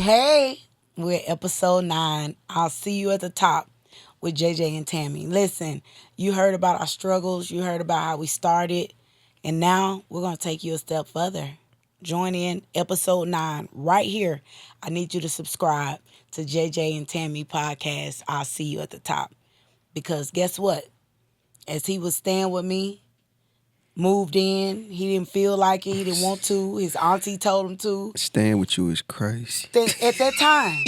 Hey, we're at episode 9. I'll see you at the top with JJ and Tammy. Listen, you heard about our struggles, you heard about how we started, and now we're going to take you a step further. Join in episode 9 right here. I need you to subscribe to JJ and Tammy podcast. I'll see you at the top. Because guess what? As he was staying with me, moved in, he didn't feel like it, he didn't want to. His auntie told him to. Staying with you is crazy. At that time.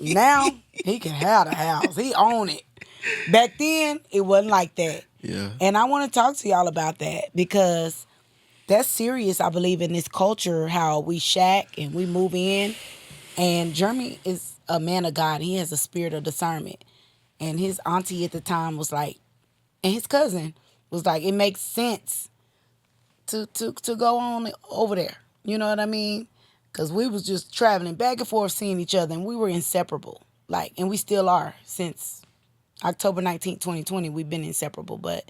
Now, he can have the house. He own it. Back then, it wasn't like that. Yeah. And I want to talk to y'all about that because that's serious, I believe, in this culture, how we shack and we move in. And Jeremy is a man of God. He has a spirit of discernment. And his auntie at the time was like, and his cousin was like, it makes sense to go on over there. You know what I mean? Because we was just traveling back and forth, seeing each other, and we were inseparable. Like, and we still are. Since October 19th, 2020, we've been inseparable. But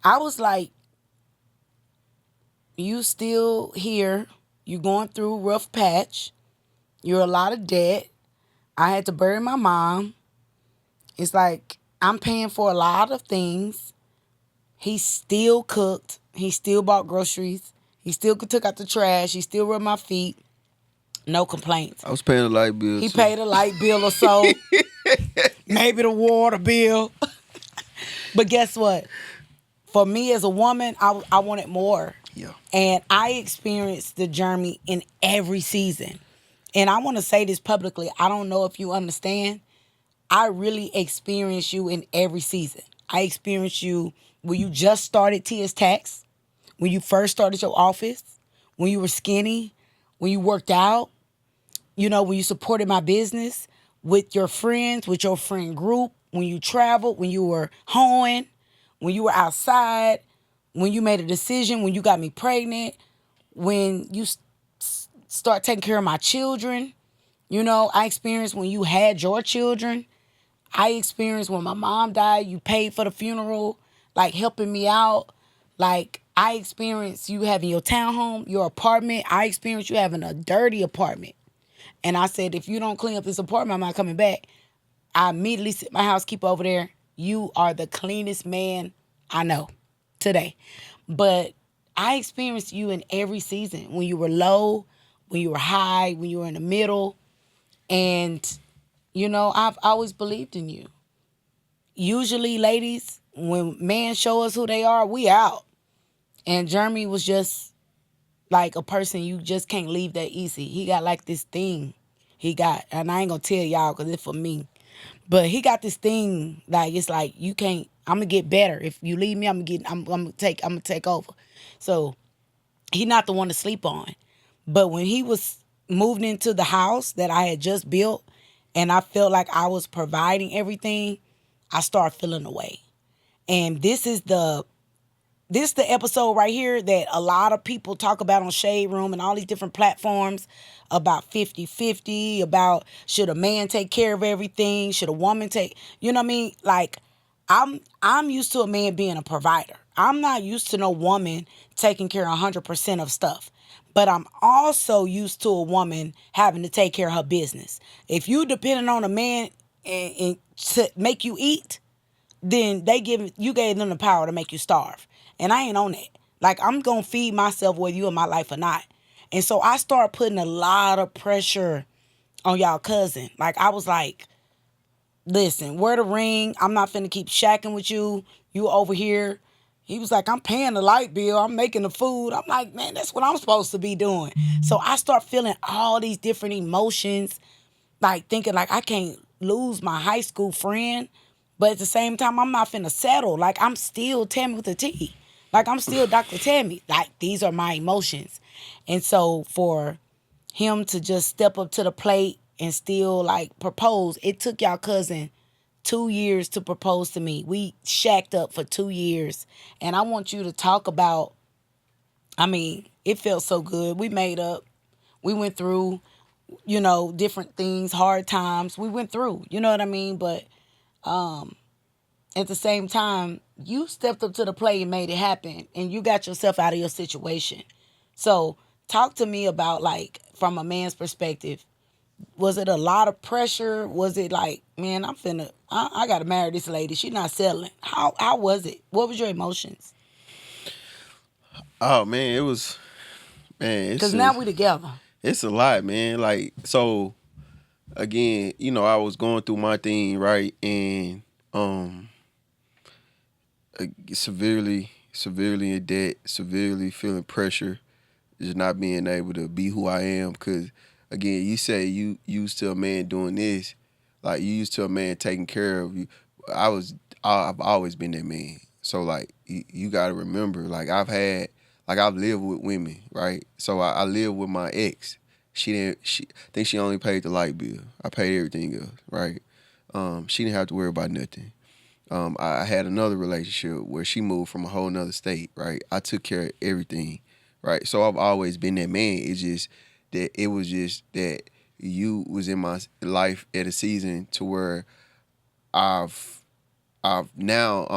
I was like, you still here. You going through a rough patch. You're a lot of debt. I had to bury my mom. It's like, I'm paying for a lot of things. He still cooked. He still bought groceries. He still took out the trash. He still rubbed my feet. No complaints. I was paying a light bill. He paid a light bill or so. Maybe the water bill. But guess what? For me as a woman, I wanted more. Yeah. And I experienced the journey in every season. And I want to say this publicly. I don't know if you understand. I really experienced you in every season. I experienced you when you just started TS Tax, when you first started your office, when you were skinny, when you worked out, when you supported my business with your friends, with your friend group, when you traveled, when you were hoeing, when you were outside, when you made a decision, when you got me pregnant, when you start taking care of my children. I experienced when you had your children. I experienced when my mom died, you paid for the funeral, like helping me out. Like, I experienced you having your townhome, your apartment. I experienced you having a dirty apartment. And I said, if you don't clean up this apartment, I'm not coming back. I immediately sent my housekeeper over there. You are the cleanest man I know today. But I experienced you in every season. When you were low, when you were high, when you were in the middle. And I've always believed in you. Usually, ladies, when men show us who they are, we out. And Jeremy was just like a person you just can't leave that easy. He got like this thing and I ain't gonna tell y'all because it's for me. But he got this thing, like, it's like, you can't, I'm gonna get better. If you leave me, I'm gonna take over. So he not the one to sleep on. But when he was moved into the house that I had just built, and I felt like I was providing everything, I started feeling away. And this is the episode right here that a lot of people talk about on Shade Room and all these different platforms about 50-50, about should a man take care of everything? Should a woman take, you know what I mean? Like, I'm used to a man being a provider. I'm not used to no woman taking care of 100% of stuff. But I'm also used to a woman having to take care of her business. If you depending on a man and to make you eat, then you gave them the power to make you starve. And I ain't on that. Like, I'm going to feed myself whether you in my life or not. And so I started putting a lot of pressure on y'all cousin. Like, I was like, listen, where the ring? I'm not finna keep shacking with you. You over here. He was like, I'm paying the light bill. I'm making the food. I'm like, man, that's what I'm supposed to be doing. So I start feeling all these different emotions, like thinking like I can't lose my high school friend. But at the same time, I'm not finna settle. Like, I'm still Tammy with a T. Like, I'm still Dr. Tammy. Like, these are my emotions. And so for him to just step up to the plate and still, like, propose, it took y'all cousin 2 years to propose to me. We shacked up for 2 years. And I want you to talk about, it felt so good. We made up. We went through, different things, hard times. We went through, you know what I mean? But at the same time, you stepped up to the plate and made it happen. And you got yourself out of your situation. So talk to me about, like, from a man's perspective, Was it a lot of pressure? Was it like, man, I gotta marry this lady. She's not selling. How was it? What was your emotions? Oh man, it was man. Cause now we together. It's a lot, man. Like so, again, I was going through my thing, right, and severely in debt, severely feeling pressure, just not being able to be who I am. Because again, you say you used to a man doing this, like you used to a man taking care of you. I've always been that man. So like you got to remember, I've lived with women, right? So I lived with my ex. I think she only paid the light bill. I paid everything else, right? She didn't have to worry about nothing. I had another relationship where she moved from a whole nother state, right? I took care of everything, right? So I've always been that man. It was just that you was in my life at a season to where I've now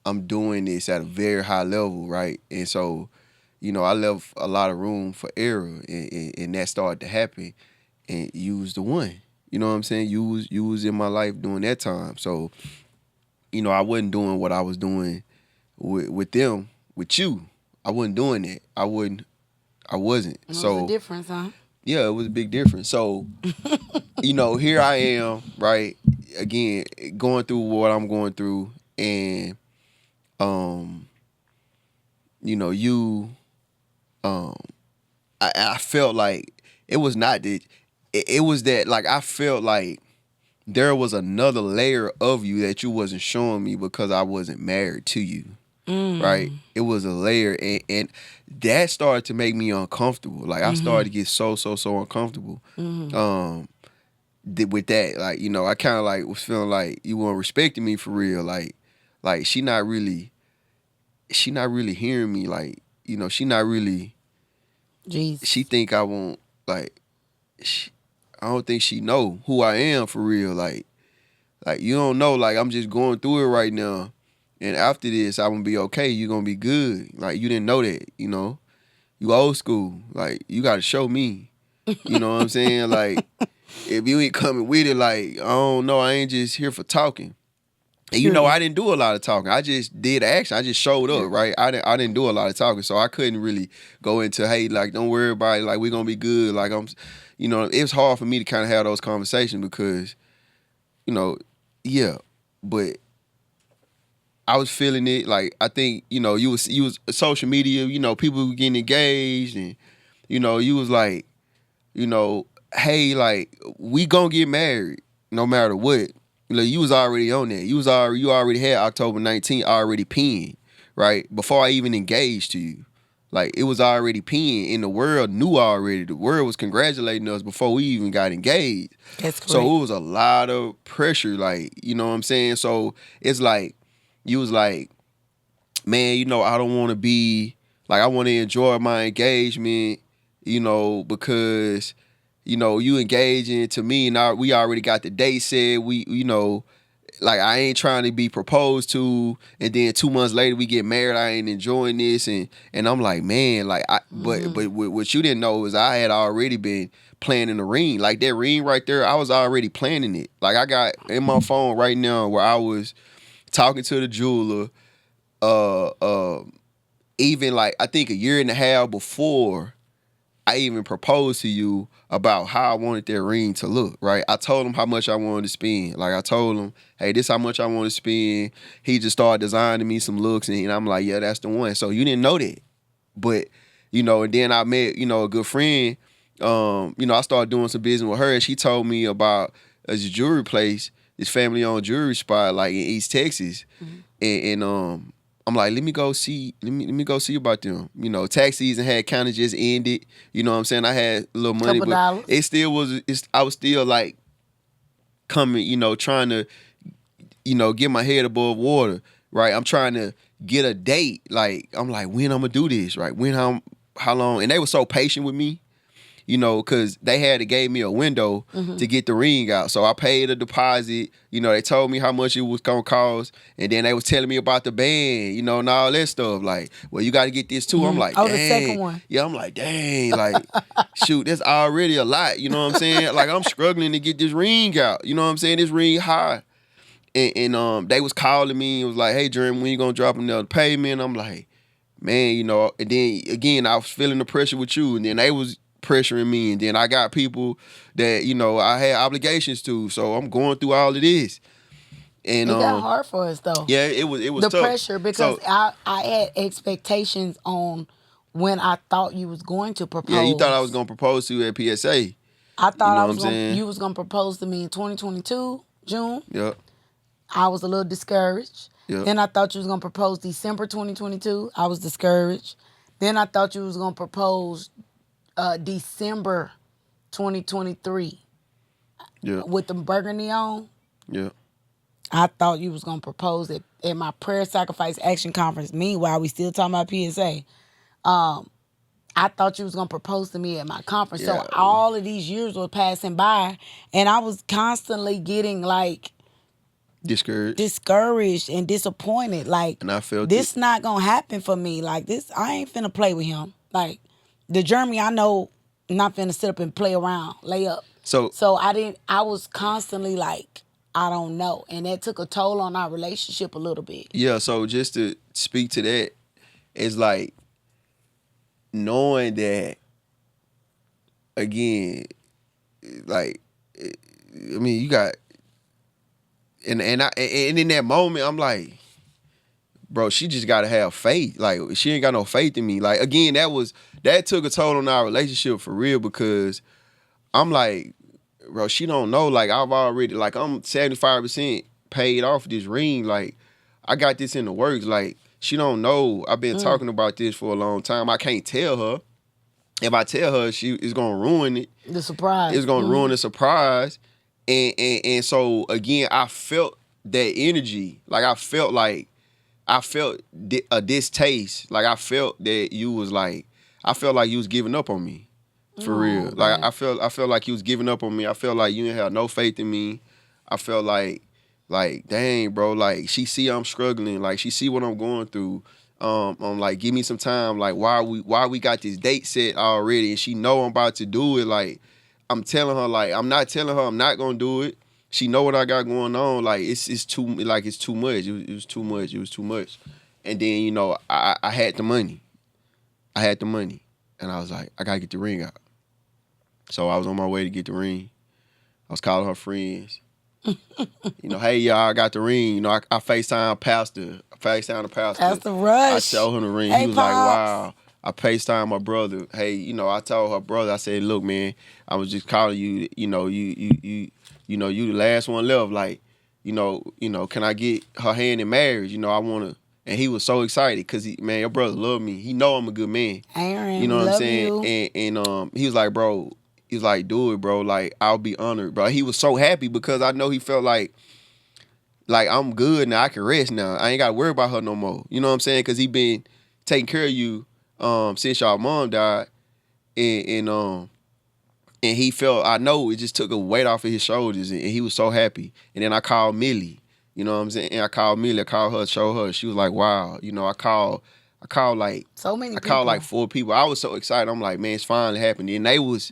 I'm doing this at a very high level, right? And so, I left a lot of room for error, and that started to happen. And you was the one. You know what I'm saying? You was in my life during that time. So, I wasn't doing what I was doing with them, with you. I wasn't doing that. I wasn't. It was So a difference, huh? yeah, it was a big difference. So, here I am, right? Again, going through what I'm going through, and you I felt like it was not that it was that, like, I felt like there was another layer of you that you wasn't showing me because I wasn't married to you. Right? It was a layer, and that started to make me uncomfortable. Like I started to get so uncomfortable. With that, like, I kind of like was feeling like you weren't respecting me for real. Like she not really hearing me. Like, she not really. Jeez. She think I won't, like. I don't think she know who I am for real. Like you don't know. Like, I'm just going through it right now, and after this, I'm gonna be okay. You gonna be good. Like, you didn't know that. You old school. Like, you gotta show me. You know what I'm saying? Like, if you ain't coming with it, like, I don't know. I ain't just here for talking. And I didn't do a lot of talking. I just did action. I just showed up, right? I didn't do a lot of talking, so I couldn't really go into, hey, like, don't worry about it. Like, we're gonna be good. Like, it was hard for me to kind of have those conversations because, yeah, but I was feeling it. Like, I think, you was social media. People were getting engaged, and you was like, hey, like, we gonna get married no matter what. You was already on that. You already had October 19th already pinned, right? Before I even engaged to you. Like, it was already pinned, and the world knew already. The world was congratulating us before we even got engaged. That's correct. So it was a lot of pressure, like, you know what I'm saying? So it's like, you was like, man, I don't want to be, like, I want to enjoy my engagement, because you engaging to me, and we already got the date set. We, like, I ain't trying to be proposed to, and then 2 months later we get married. I ain't enjoying this, and I'm like, man, like, but what you didn't know is I had already been planning the ring. Like, that ring right there, I was already planning it. Like, I got in my phone right now where I was talking to the jeweler, even, like, I think a year and a half before I even proposed to you about how I wanted that ring to look, right? I told him how much I wanted to spend. Like, I told him, hey, this how much I want to spend. He just started designing me some looks, and I'm like, yeah, that's the one. So you didn't know that. But, and then I met, a good friend. I started doing some business with her, and she told me about a jewelry place, this family-owned jewelry spot, like, in East Texas. And I'm like, let me go see about them. Tax season had kind of just ended. You know what I'm saying? I had a little money, Couple but dollars. it still was. I was still like coming, trying to, get my head above water. Right? I'm trying to get a date. Like, I'm like, when I'm gonna do this? Right? How long? And they were so patient with me. you know, because they had to gave me a window to get the ring out. So I paid a deposit. You know, they told me how much it was gonna cost, and then they was telling me about the band, you know, and all that stuff. Like, well, you got to get this too. I'm like, Oh, dang. the second one. Yeah, I'm like, dang, like, shoot, that's already a lot. You know what I'm saying? Like, I'm struggling to get this ring out. You know what I'm saying? This ring high. And they was calling me and was like, hey, Jeremy, when you gonna drop another payment? I'm like, man, you know, and then again, I was feeling the pressure with you, and then they was pressuring me, and then I got people that, you know, I had obligations to, so I'm going through all of this. And It got hard for us though. yeah, it was The tough. pressure, because I had expectations on when I thought you was going to propose. Yeah, you thought I was gonna propose to you at PSA. I thought you was gonna propose to me in 2022, June. Yep. I was a little discouraged. Yep. Then I thought you was gonna propose December 2022. I was discouraged. Then I thought you was gonna propose December 2023. Yeah. With the burgundy on. Yeah. I thought you was gonna propose at my prayer sacrifice action conference. Meanwhile, we still talking about PSA. I thought you was gonna propose to me at my conference. Yeah. So all of these years were passing by, and I was constantly getting like discouraged and disappointed. Like, and I felt this not gonna happen for me. Like, this, I ain't finna play with him. Like, the Jeremy I know, not finna sit up and play around, lay up. So I was constantly like, I don't know. And that took a toll on our relationship a little bit. Yeah, so just to speak to that, it's like knowing that, again, like, I mean, you got, and in that moment, I'm like, bro, she just gotta have faith. Like, she ain't got no faith in me. Like, again, that took a toll on our relationship for real, because I'm like, bro, she don't know. Like, I've already, like, I'm 75% paid off this ring. Like, I got this in the works. Like, she don't know. I've been talking about this for a long time. I can't tell her. If I tell her, she is gonna ruin it. The surprise. It's gonna ruin the surprise. And so again, I felt that energy. Like, I felt a distaste. Like, I felt that you was like, I felt like you was giving up on me. For real. Like, I felt like you was giving up on me. I felt like you didn't have no faith in me. I felt like, dang, bro, like, she see I'm struggling. Like, she see what I'm going through. I'm like, give me some time. Like, why we got this date set already, and she know I'm about to do it. Like, I'm telling her, like, I'm not telling her I'm not gonna do it. She know what I got going on. Like, it's too much. It was too much. It was too much. And then, you know, I had the money. And I was like, I gotta get the ring out. So I was on my way to get the ring. I was calling her friends. You know, hey, y'all, I got the ring. You know, I FaceTime the pastor. Pastor Rush. I showed him the ring. Hey, he was like, Pops. wow. I FaceTime my brother. Hey, you know, I told her brother, I said, look, man, I was just calling you, you know, you the last one left. Like, you know, can I get her hand in marriage? You know, I wanna. And he was so excited because, man, your brother love me. He know I'm a good man. Aaron, you know what love I'm saying? you. And he was like, bro, he was like, do it, bro. Like, I'll be honored, bro. He was so happy because I know he felt like I'm good now. I can rest now. I ain't got to worry about her no more. You know what I'm saying? Because he been taking care of you since y'all mom died. And he felt, I know it just took a weight off of his shoulders, and he was so happy. And then I called Millie. You know what I'm saying? And I called Millie, I called her, showed her. She was like, wow. You know, I called like so many people. I called like 4 people. I was so excited. I'm like, man, it's finally happened. And they was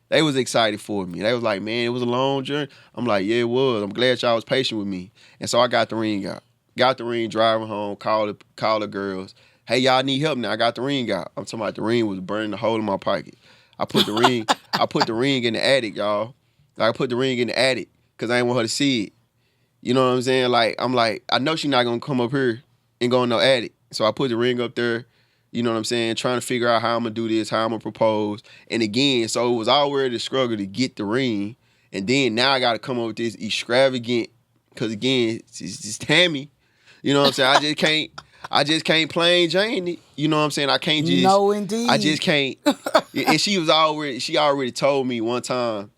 excited for me. They was like, man, it was a long journey. I'm like, yeah, it was. I'm glad y'all was patient with me. And so I got the ring out. Got the ring, driving home, called the girls. Hey, y'all need help now. I got the ring out. I'm talking about the ring was burning a hole in my pocket. I put the ring in the attic, y'all. Like, I put the ring in the attic because I didn't want her to see it. You know what I'm saying? Like, I'm like, I know she's not gonna come up here and go in no attic. So I put the ring up there, you know what I'm saying, trying to figure out how I'm gonna do this, how I'm gonna propose. And again, so it was already a struggle to get the ring. And then now I gotta come up with this extravagant, because again, it's Tammy. You know what I'm saying? I just can't plain Jane it. You know what I'm saying? I can't just. No, indeed. I just can't. And she already told me one time,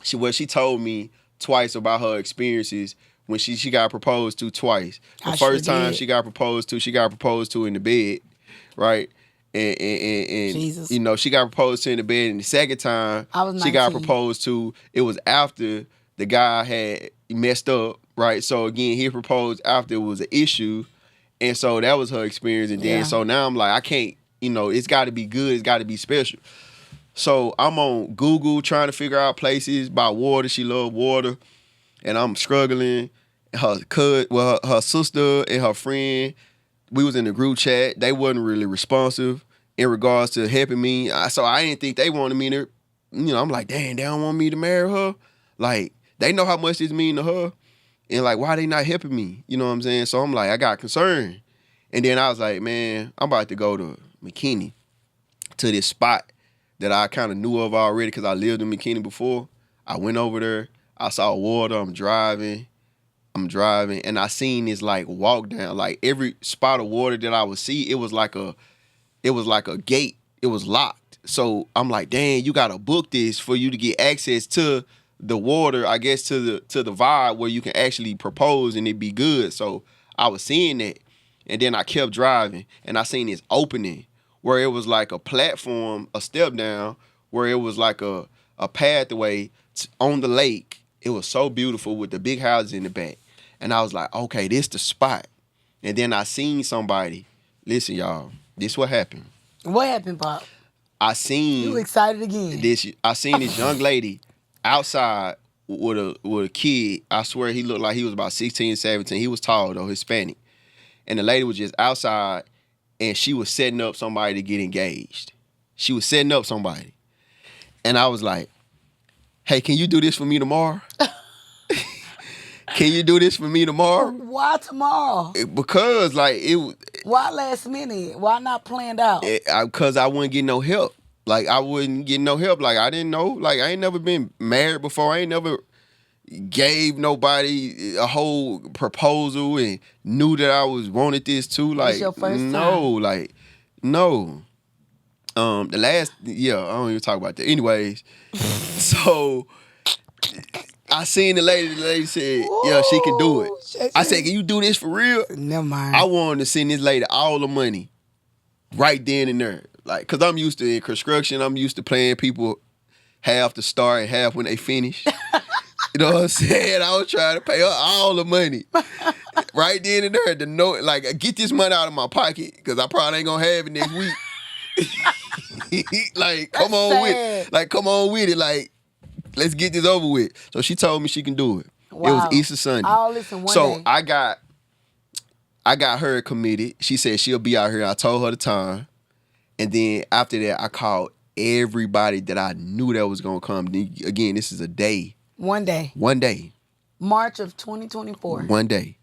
she told me twice about her experiences when she got proposed to twice. The first time she got proposed to in the bed, right? and Jesus. she got proposed to in the bed, and the second time I was she got 19. proposed to, it was after the guy had messed up, right? So again, he proposed after it was an issue, and so that was her experience. And then Yeah. so now I'm like, I can't, it's got to be good, it's got to be special. So I'm on Google trying to figure out places by water. She loved water, and I'm struggling. Her sister and her friend, we was in the group chat. They wasn't really responsive in regards to helping me. So I didn't think they wanted me to. I'm like, dang, they don't want me to marry her. Like, they know how much this mean to her, and like, why they not helping me? You know what I'm saying? So I'm like, I got concerned, and then I was like, man, I'm about to go to McKinney, to this spot that I kind of knew of already because I lived in McKinney before. I went over there. I saw water. I'm driving, and I seen this like walk down. Like every spot of water that I would see, it was like a gate. It was locked. So I'm like, dang, you gotta book this for you to get access to the water. I guess to the vibe where you can actually propose and it be good. So I was seeing that, and then I kept driving, and I seen this opening where it was like a platform, a step down, where it was like a pathway on the lake. It was so beautiful with the big houses in the back. And I was like, okay, this the spot. And then I seen somebody. Listen, y'all, this what happened. What happened, Pop? I seen You excited again? I seen this young lady outside with a kid. I swear he looked like he was about 16, 17. He was tall though, Hispanic. And the lady was just outside, and she was setting up somebody to get engaged. She was setting up somebody. And I was like, hey, can you do this for me tomorrow? Can you do this for me tomorrow? Why tomorrow? Because like Why last minute? Why not planned out? Because I wouldn't get no help. Like I wouldn't get no help. Like I didn't know. Like I ain't never been married before. I ain't never gave nobody a whole proposal and knew that I wanted this too. Like It's your first no, time. like no. The last I don't even talk about that. Anyways, so I seen the lady said, yeah, she can do it. Ooh, I said, can you do this for real? Never mind. I wanted to send this lady all the money right then and there. Like, cause I'm used to in construction, I'm used to paying people half to start and half when they finish. You know what I'm saying? I was trying to pay her all the money. Right then and there, to know, like, get this money out of my pocket, cause I probably ain't gonna have it next week. Like, come on with it. Like, come on with it. Like, let's get this over with. So she told me she can do it. Wow. It was Easter Sunday. I'll listen one so day. I got her committed. She said she'll be out here. I told her the time. And then after that, I called everybody that I knew that was going to come. Again, this is a day. One day. One day. March of 2024. One day.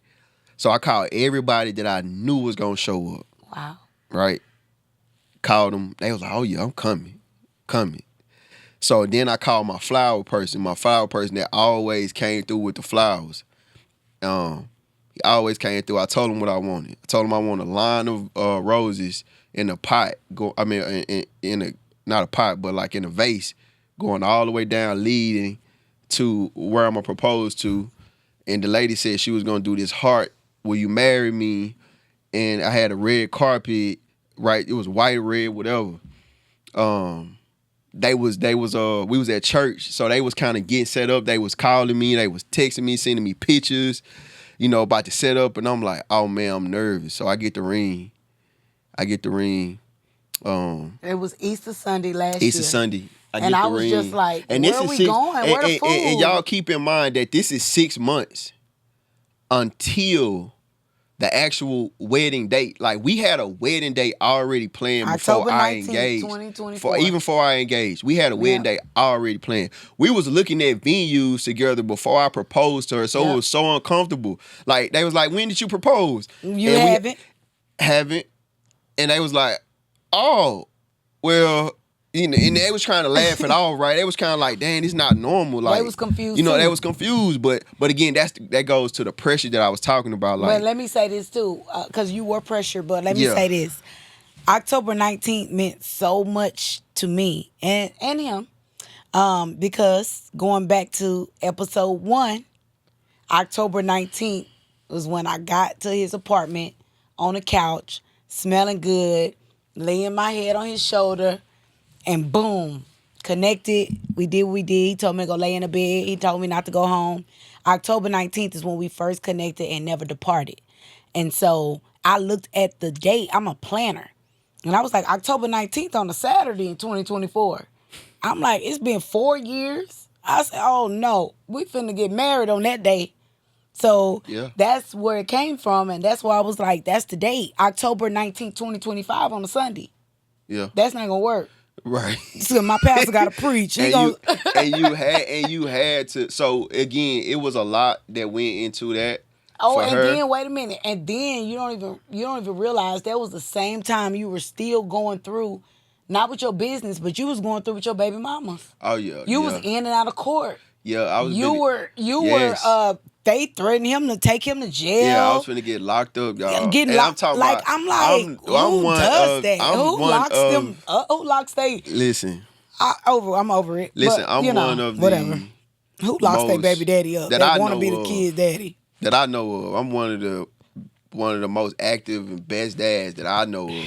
So I called everybody that I knew was going to show up. Wow. Right? Called them. They was like, oh, yeah, I'm coming. So then I called my flower person that always came through with the flowers. He always came through. I told him what I wanted. I told him I want a line of roses in a pot. In a not a pot, but like in a vase, going all the way down, leading to where I'm gonna propose to. And the lady said she was gonna do this heart. Will you marry me? And I had a red carpet. Right, it was white, red, whatever. We was at church, so they was kind of getting set up. They was calling me, they was texting me, sending me pictures, about to set up, and I'm like, oh man, I'm nervous. So I get the ring. It was Easter Sunday last year. Easter Sunday. I was just like, where are we going? Where the food? And y'all keep in mind that this is 6 months until the actual wedding date. Like, we had a wedding date already planned before I engaged. 2024. Even before I engaged. We had a wedding date already planned. We was looking at venues together before I proposed to her, so it was so uncomfortable. Like, they was like, when did you propose? You haven't? Haven't. And they was like, oh, well, and they was trying to laugh it off, right? They was kind of like, dang, it's not normal. Like, they was confused too. They was confused. But again, that goes to the pressure that I was talking about. Like, but let me say this too, because you were pressured. But let me say this: October 19th meant so much to me and him, because going back to episode 1, October 19th was when I got to his apartment on the couch, smelling good, laying my head on his shoulder, and boom, connected. We did what we did. He told me to go lay in the bed. He told me not to go home. October 19th is when we first connected and never departed. And so I looked at the date. I'm a planner. And I was like, October 19th on a Saturday in 2024. I'm like, it's been 4 years. I said, oh no, we finna get married on that day. So Yeah. that's where it came from. And that's why I was like, that's the date. October 19th, 2025 on a Sunday. Yeah. That's not gonna work. Right. So my pastor gotta preach. He and gonna... you had to. So again, it was a lot that went into that. Oh, for and her. then wait a minute. And then you don't even realize that was the same time you were still going through, not with your business, but you was going through with your baby mamas. Oh yeah. You was in and out of court. Yeah, I was. Were they threatened him to take him to jail. Yeah, I was finna get locked up, y'all. Getting locked. I'm like, who does that? Who locks them up? Who locks they? Listen. I'm over it. Listen, but, I'm one of whatever. the Who locks their baby daddy up? That They I want to know be the of. kid's daddy. That I know of. I'm one of the most active and best dads that I know of.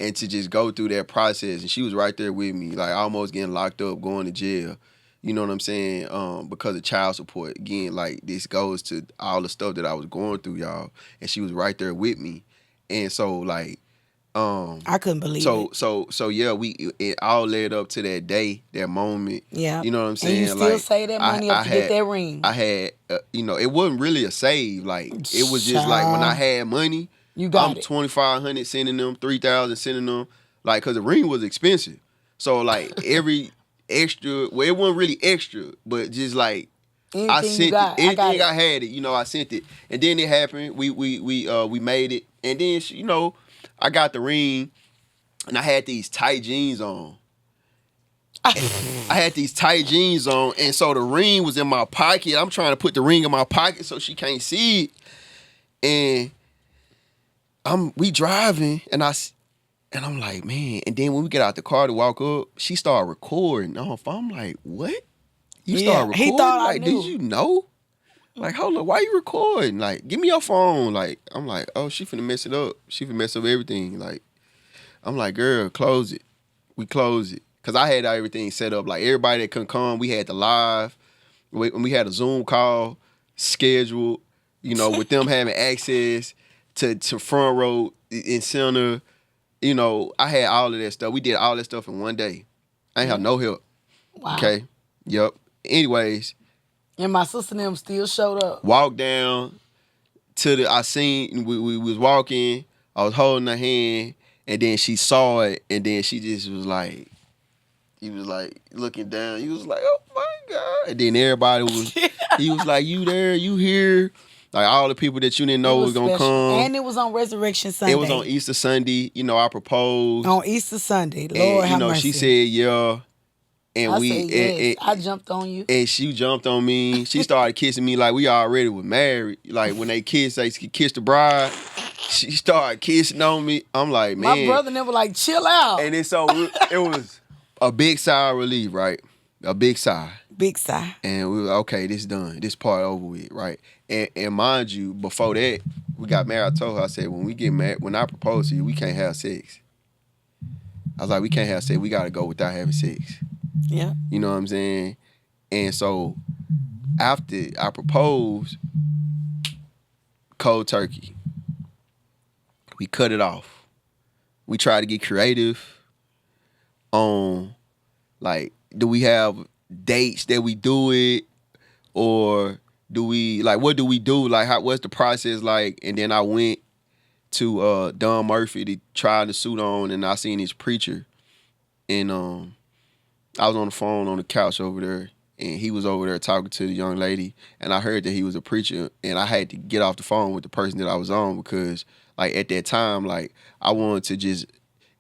And to just go through that process, and she was right there with me, like almost getting locked up, going to jail. You know what I'm saying? Because of child support. Again, like this goes to all the stuff that I was going through, y'all. And she was right there with me. And so like I couldn't believe it. So yeah, it all led up to that day, that moment. Yeah. You know what I'm saying? And you still save that money up to get that ring. I had, it wasn't really a save. Like, it was just like when I had money, you got it. 2,500 sending them, 3,000 sending them. Like, because the ring was expensive. So, like, every extra, well, it wasn't really extra, but just like, I sent it. Anything I had it, I sent it. And then it happened. We made it. And then, I got the ring, and I had these tight jeans on. I had these tight jeans on, and so the ring was in my pocket. I'm trying to put the ring in my pocket so she can't see it. And we driving, and I'm like, man. And then when we get out the car to walk up, she started recording on her phone. I'm like, what? You started recording? He thought like, I knew. Did you know? Like, hold up, why you recording? Like, give me your phone. Like, I'm like, oh, she finna mess it up. She finna mess up everything. Like, I'm like, girl, close it. We close it. Because I had everything set up. Like, everybody that couldn't come, we had the live. We had a Zoom call scheduled, with them having access to front row and center. I had all of that stuff. We did all that stuff in one day. I ain't have no help. Wow. Okay? Yep. Anyways. And my sister and them still showed up. Walked down to I seen, we was walking, I was holding her hand, and then she saw it, and then she just was like, he was like looking down, he was like, oh my God. And then everybody was, he was like, you there, you here. Like all the people that you didn't know was going to come. And it was on Resurrection Sunday. It was on Easter Sunday. I proposed. On Easter Sunday. Lord have mercy. She said, yeah. And I said, yes. I jumped on you. And she jumped on me. She started kissing me like we already were married. Like when they kissed the bride. She started kissing on me. I'm like, man. My brother never like, chill out. And so it was a big sigh of relief, right? A big sigh. Big sigh. And we were okay, this done. This part over with, right? And mind you, before that, we got married. I told her, I said, when we get married, when I propose to you, we can't have sex. I was like, we can't have sex. We got to go without having sex. Yeah. You know what I'm saying? And so after I proposed, cold turkey. We cut it off. We tried to get creative on, like, do we have dates that we do it? Or do we, like, what do we do? Like, what's the process like? And then I went to Don Murphy to try the suit on, and I seen his preacher. And I was on the phone on the couch over there, and he was over there talking to the young lady, and I heard that he was a preacher, and I had to get off the phone with the person that I was on because, like, at that time, like, I wanted to just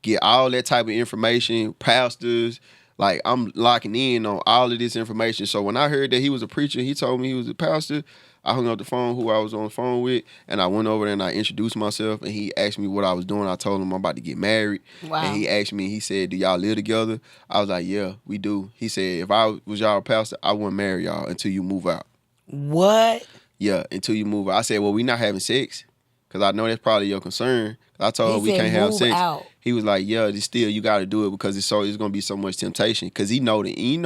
get all that type of information, pastors, like, I'm locking in on all of this information. So when I heard that he was a preacher, he told me he was a pastor, I hung up the phone, who I was on the phone with, and I went over there and I introduced myself, and he asked me what I was doing. I told him I'm about to get married. Wow. And he asked me, he said, do y'all live together? I was like, yeah, we do. He said, if I was y'all pastor, I wouldn't marry y'all until you move out. What? Yeah, until you move out. I said, well, we not having sex, because I know that's probably your concern, I told her He we said can't have move sex. out. He was like, yeah, it's still you got to do it because it's gonna be so much temptation. Because he know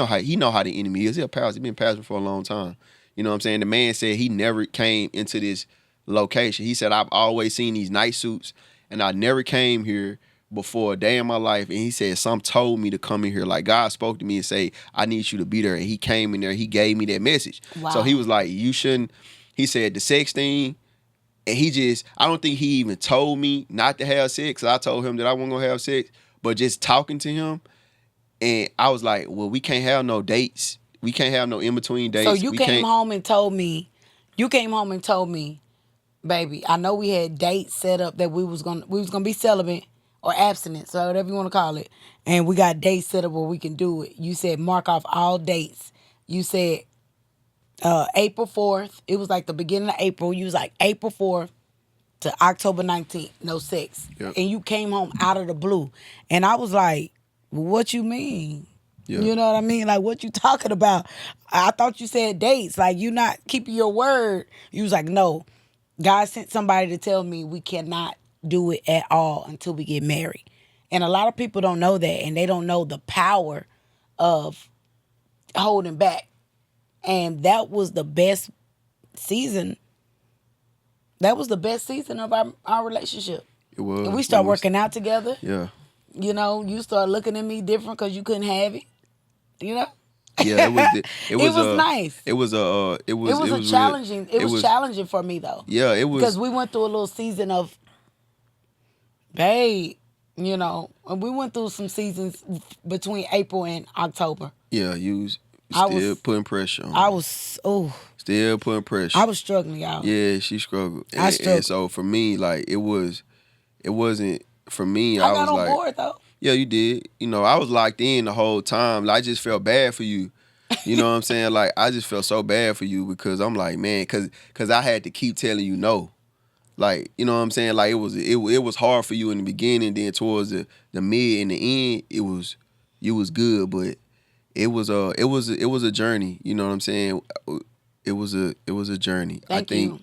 how the enemy is. He a pastor. He been pastor for a long time. You know what I'm saying? The man said he never came into this location. He said I've always seen these night suits, and I never came here before a day in my life. And he said some told me to come in here. Like God spoke to me and say I need you to be there. And he came in there. He gave me that message. Wow. So he was like, you shouldn't. He said the sex thing. And I don't think he even told me not to have sex. I told him that I wasn't going to have sex. But just talking to him, and I was like, well, we can't have no dates. We can't have no in-between dates. So you came home and told me, baby, I know we had dates set up that we was gonna be celibate or abstinent, so whatever you want to call it. And we got dates set up where we can do it. You said mark off all dates. You said April 4th. It was like the beginning of April. You was like April 4th to October 19th, no sex. Yep. And you came home out of the blue. And I was like, what you mean? Yeah. You know what I mean? Like, what you talking about? I thought you said dates. Like, you not keeping your word. You was like, no. God sent somebody to tell me we cannot do it at all until we get married. And a lot of people don't know that, and they don't know the power of holding back. And that was the best season. That was the best season of our relationship. It was. And we started working out together. Yeah. You know, you started looking at me different because you couldn't have it. You know? Yeah, it was nice. It was challenging. It was challenging for me though. Yeah, it was because we went through a little season of, babe, you know, and we went through some seasons between April and October. Yeah, you was still putting pressure on. Still putting pressure. I was struggling, y'all. Yeah, she struggled. I struggled. And so for me, like it wasn't for me. I was got on like, board though. Yeah, you did. You know, I was locked in the whole time. Like, I just felt bad for you. You know what I'm saying? Like, I just felt so bad for you because I'm like, man, because I had to keep telling you no. Like, you know what I'm saying? Like, it was hard for you in the beginning. Then towards the mid and the end, you was good, but it was a journey. You know what I'm saying? It was a journey. Thank you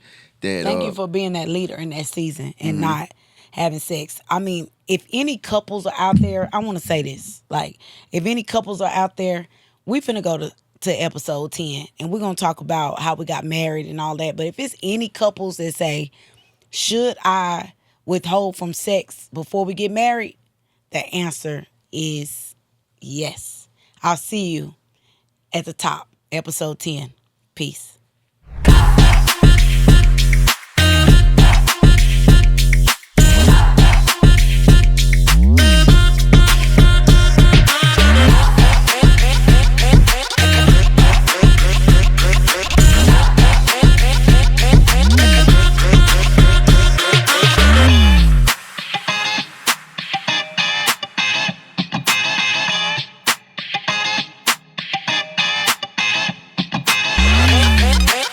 for being that leader in that season and not having sex. I mean, if any couples are out there, I want to say this. Like, if any couples are out there, we finna go to episode 10, and we're going to talk about how we got married and all that. But if it's any couples that say, should I withhold from sex before we get married? The answer is yes. I'll see you at the top, episode 10. Peace.